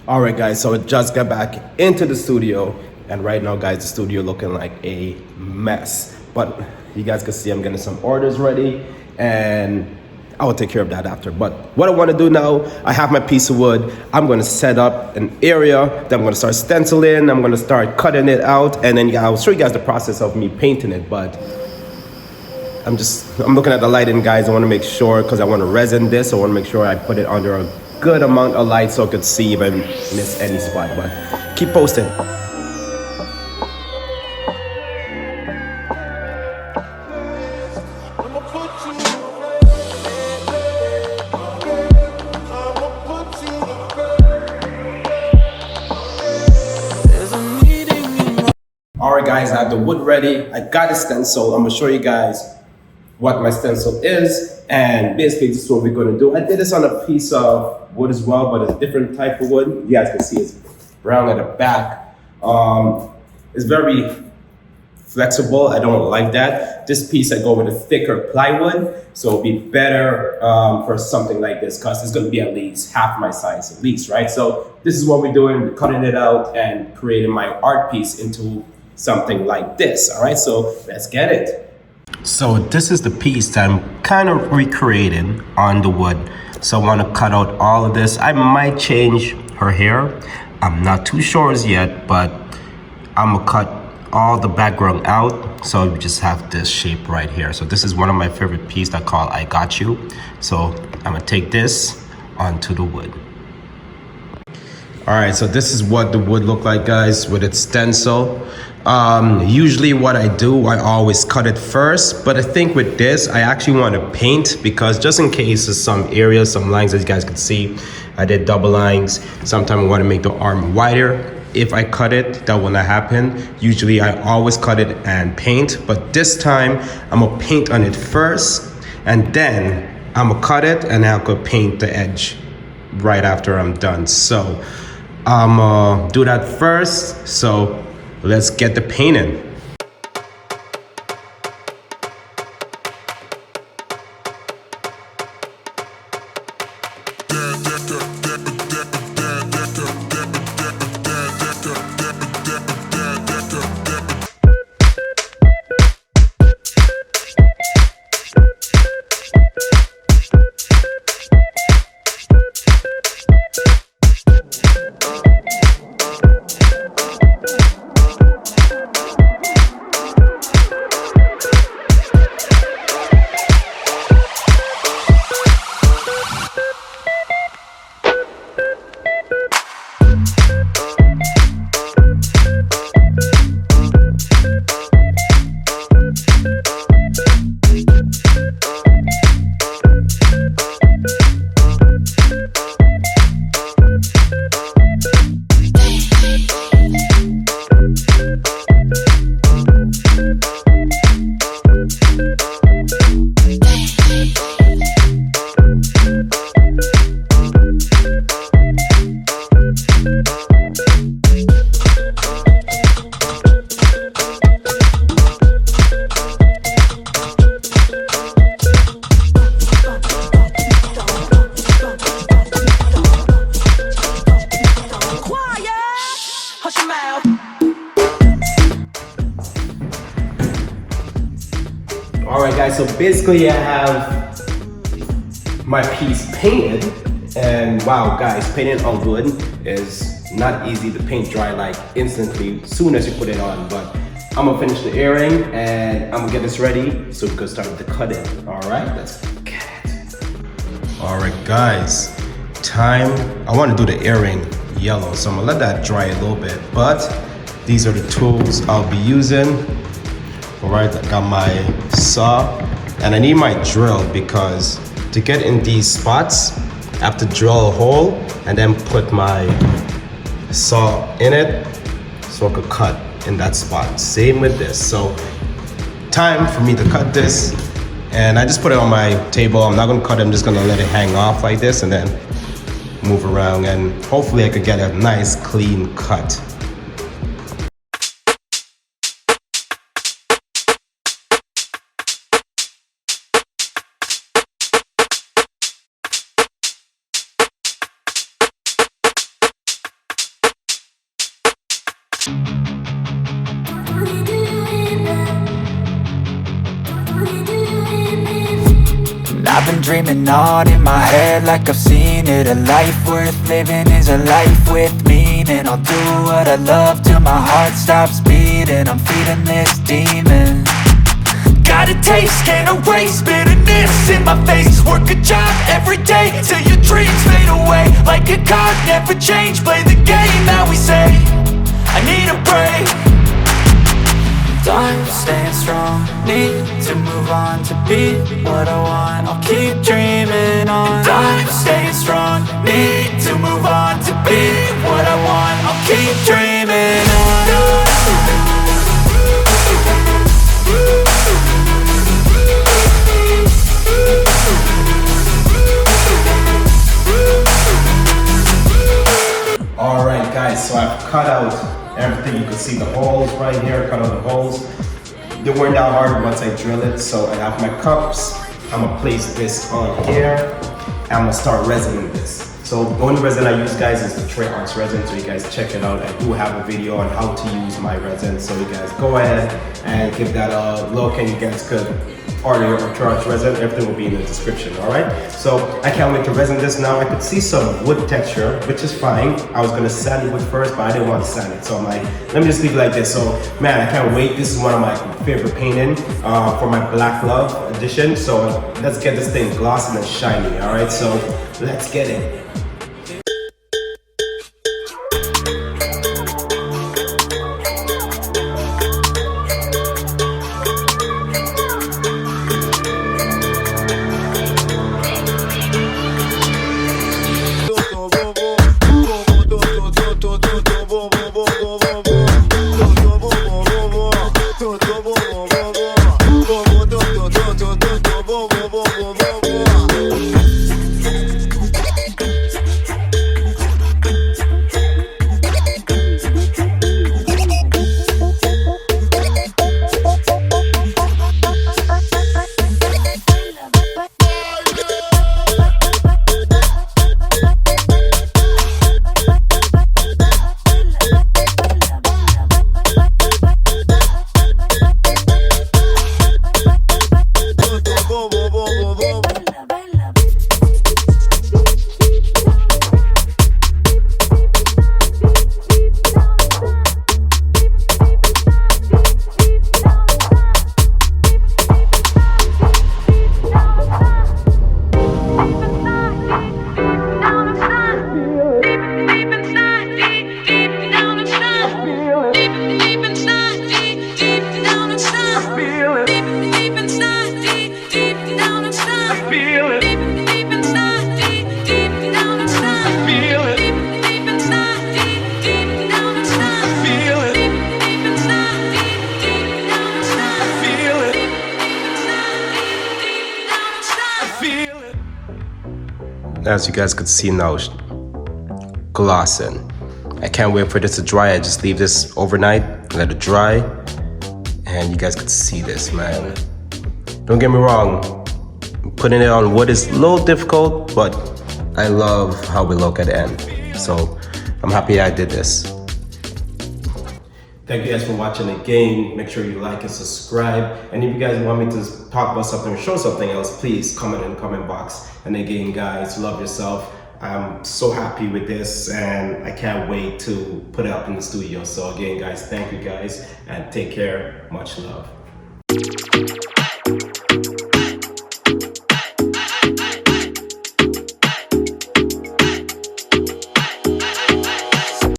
All right, guys, so I just got back into the studio, and right now, guys, the studio looking like a mess. But you guys can see I'm getting some orders ready, and I will take care of that after. But what I want to do now, I have my piece of wood. I'm going to set up an area that I'm going to start stenciling. I'm going to start cutting it out, and then I'll show you guys the process of me painting it. But I'm looking at the lighting, guys. I want to make sure, because I want to resin this, I want to make sure I put it under a good amount of light so I could see if I miss any spot. But keep posting. All right, guys, I have the wood ready. I got a stencil. I'm gonna show you guys what my stencil is, and basically this is what we're going to do. I did this on a piece of wood as well, but it's a different type of wood. You guys can see it's brown at the back. It's very flexible. I don't like that. This piece I go with a thicker plywood, so it'll be better for something like this, because it's going to be at least half my size at least, right? So this is what we're doing. We're cutting it out and creating my art piece into something like this. All right, so let's get it. So this is the piece that I'm kind of recreating on the wood. So I want to cut out all of this. I might change her hair. I'm not too sure as yet, but I'm gonna cut all the background out. So we just have this shape right here. So this is one of my favorite pieces that called I Got You. So I'm gonna take this onto the wood. All right, so this is what the wood look like, guys, with its stencil. Usually what I do, I always cut it first, but I think with this, I actually want to paint, because just in case there's some areas, some lines that you guys can see, I did double lines. Sometimes I want to make the arm wider. If I cut it, that will not happen. Usually I always cut it and paint, but this time I'm gonna paint on it first, and then I'm gonna cut it, and I'll go paint the edge right after I'm done. So I'm gonna do that first. So let's get the painting. All right, guys, so basically I have my piece painted, and wow, guys, painting on wood is not easy. The paint dry like instantly as soon as you put it on, but I'm gonna finish the earring and I'm gonna get this ready so we can start the cutting. All right, let's get it. All right, guys, I want to do the earring yellow, so I'm gonna let that dry a little bit, but these are the tools I'll be using. All right, I got my saw, and I need my drill, because to get in these spots, I have to drill a hole and then put my saw in it so I could cut in that spot. Same with this. So time for me to cut this, and I just put it on my table. I'm not gonna cut it, I'm just gonna let it hang off like this and then move around, and hopefully I could get a nice clean cut. I've been dreaming on in my head like I've seen it. A life worth living is a life with meaning. I'll do what I love till my heart stops beating. I'm feeding this demon. Got a taste, can't erase bitterness in my face. Work a job every day till your dreams fade away. Like a card, never change, play the game that we say. I need a break. I'm staying strong, need to move on to be what I want. I'll keep dreaming on. I'm staying strong, need to move on to be what I want. I'll keep dreaming on. Alright guys, so I've cut out everything. You can see the holes right here, cut out the holes. They weren't that hard once I drill it. So I have my cups. I'm gonna place this on here. And I'm gonna start resining this. So the only resin I use, guys, is the Trey Arts resin. So you guys check it out. I do have a video on how to use my resin. So you guys go ahead and give that a look, and you guys could order your Trey Arts resin. Everything will be in the description, all right? So I can't wait to resin this now. I could see some wood texture, which is fine. I was gonna sand the wood first, but I didn't want to sand it. So I'm like, let me just leave it like this. So man, I can't wait. This is one of my favorite painting for my Black Love edition. So let's get this thing glossy and shiny, all right? So let's get it. As you guys could see now, glossing. I can't wait for this to dry. I just leave this overnight, let it dry, and you guys could see this, man. Don't get me wrong, putting it on wood is a little difficult, but I love how we look at the end. So I'm happy I did this. Thank you guys for watching again. Make sure you like and subscribe. And if you guys want me to talk about something or show something else, please comment in the comment box. And again, guys, love yourself. I'm so happy with this, and I can't wait to put it up in the studio. So again, guys, thank you guys, and take care. Much love.